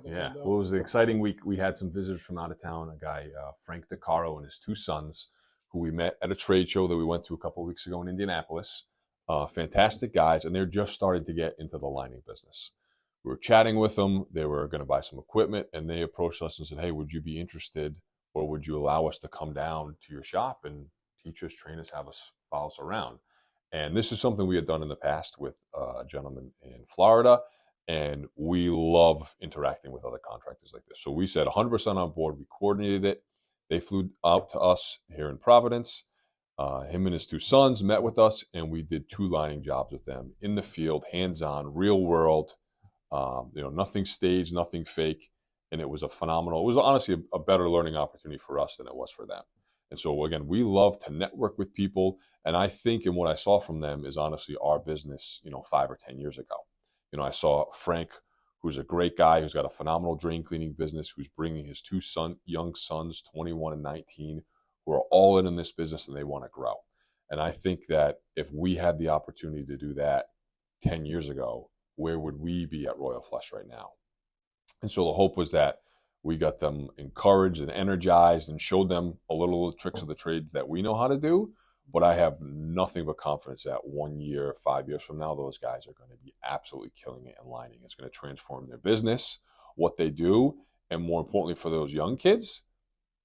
Yeah, well, it was an exciting week. We had some visitors from out of town, a guy, Frank DeCaro, and his two sons, who we met at a trade show that we went to a couple of weeks ago in Indianapolis. Fantastic guys, and they're just starting to get into the lining business. We were chatting with them. They were going to buy some equipment, and they approached us and said, hey, would you be interested, or would you allow us to come down to your shop and teach us, train us, have us follow us around? And this is something we had done in the past with a gentleman in Florida, and we love interacting with other contractors like this. So we said 100% on board. We coordinated it. They flew out to us here in Providence. Him and his two sons met with us, and we did 2 lining jobs with them in the field, hands-on, real world. Nothing staged, nothing fake, and it was a phenomenal. It was honestly a better learning opportunity for us than it was for them. And so again, we love to network with people, and I think, and what I saw from them is honestly our business, 5 or 10 years ago. I saw Frank, who's a great guy, who's got a phenomenal drain cleaning business, who's bringing his 2 young sons, 21 and 19, who are all in this business and they want to grow. And I think that if we had the opportunity to do that 10 years ago, where would we be at Royal Flush right now? And so the hope was that we got them encouraged and energized and showed them a little tricks of the trades that we know how to do. But I have nothing but confidence that 1 year, 5 years from now, those guys are going to be absolutely killing it in lining. It's going to transform their business, what they do, and more importantly for those young kids,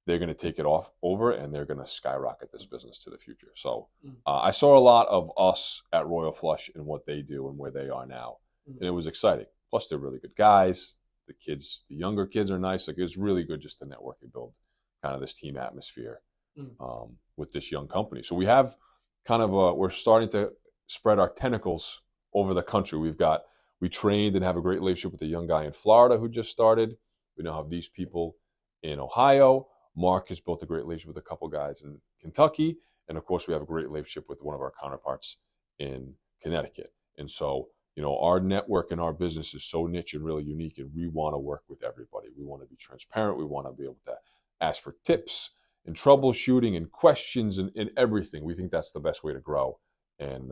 they're going to take it over and they're going to skyrocket this business to the future. So I saw a lot of us at Royal Flush and what they do and where they are now. And it was exciting. Plus, they're really good guys. The younger kids are nice. Like, it's really good just to network and build kind of this team atmosphere with this young company. So we have kind of we're starting to spread our tentacles over the country. We trained and have a great relationship with a young guy in Florida who just started. We now have these people in Ohio. Mark has built a great relationship with a couple guys in Kentucky. And of course, we have a great relationship with one of our counterparts in Connecticut. And so, our network and our business is so niche and really unique, and we want to work with everybody. We want to be transparent. We want to be able to ask for tips and troubleshooting and questions and everything. We think that's the best way to grow. And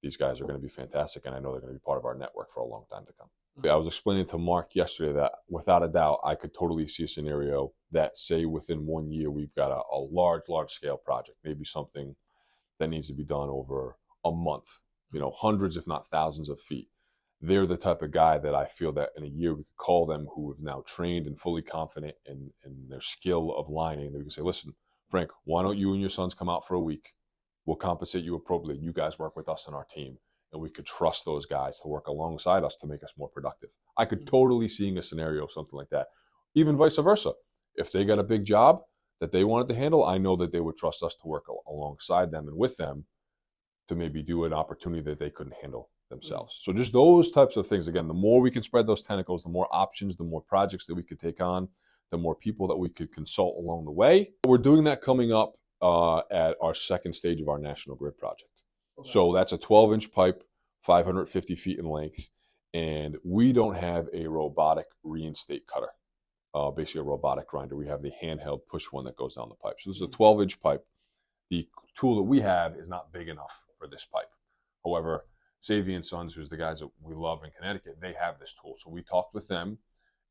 these guys are going to be fantastic, and I know they're going to be part of our network for a long time to come. I was explaining to Mark yesterday that without a doubt, I could totally see a scenario that, say, within 1 year, we've got a large scale project, maybe something that needs to be done over a month, hundreds, if not thousands of feet. They're the type of guy that I feel that in a year we could call them, who have now trained and fully confident in their skill of lining. They can say, listen, Frank, why don't you and your sons come out for a week? We'll compensate you appropriately. You guys work with us and our team. And we could trust those guys to work alongside us to make us more productive. I could totally seeing a scenario of something like that. Even vice versa. If they got a big job that they wanted to handle, I know that they would trust us to work alongside them and with them to maybe do an opportunity that they couldn't handle themselves. So just those types of things. Again, the more we can spread those tentacles, the more options, the more projects that we could take on, the more people that we could consult along the way. We're doing that coming up at our second stage of our National Grid project. Okay. So that's a 12-inch pipe, 550 feet in length, and we don't have a robotic reinstate cutter, basically a robotic grinder. We have the handheld push one that goes down the pipe. So this is a 12-inch pipe. The tool that we have is not big enough for this pipe. However, Savvy & Sons, who's the guys that we love in Connecticut, they have this tool. So we talked with them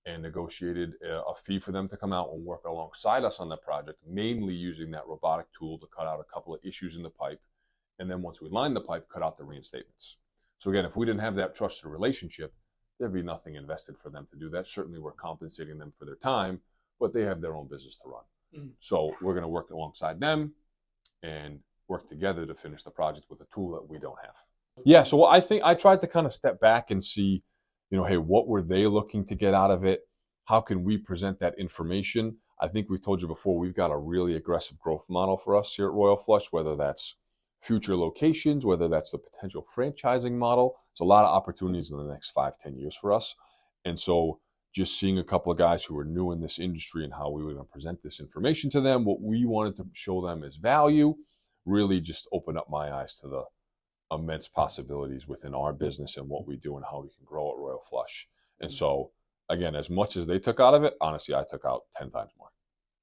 and negotiated a fee for them to come out and work alongside us on the project, mainly using that robotic tool to cut out a couple of issues in the pipe. And then once we line the pipe, cut out the reinstatements. So again, if we didn't have that trusted relationship, there'd be nothing invested for them to do that. Certainly we're compensating them for their time, but they have their own business to run. So we're going to work alongside them and work together to finish the project with a tool that we don't have. Yeah, so I think I tried to kind of step back and see, hey, what were they looking to get out of it? How can we present that information? I think we've told you before, we've got a really aggressive growth model for us here at Royal Flush, whether that's future locations, whether that's the potential franchising model. It's a lot of opportunities in the next 5-10 years for us. And so just seeing a couple of guys who are new in this industry and how we were going to present this information to them, what we wanted to show them as value, really just opened up my eyes to the immense possibilities within our business and what we do and how we can grow at Royal Flush. And so, again, as much as they took out of it, honestly, I took out 10 times more.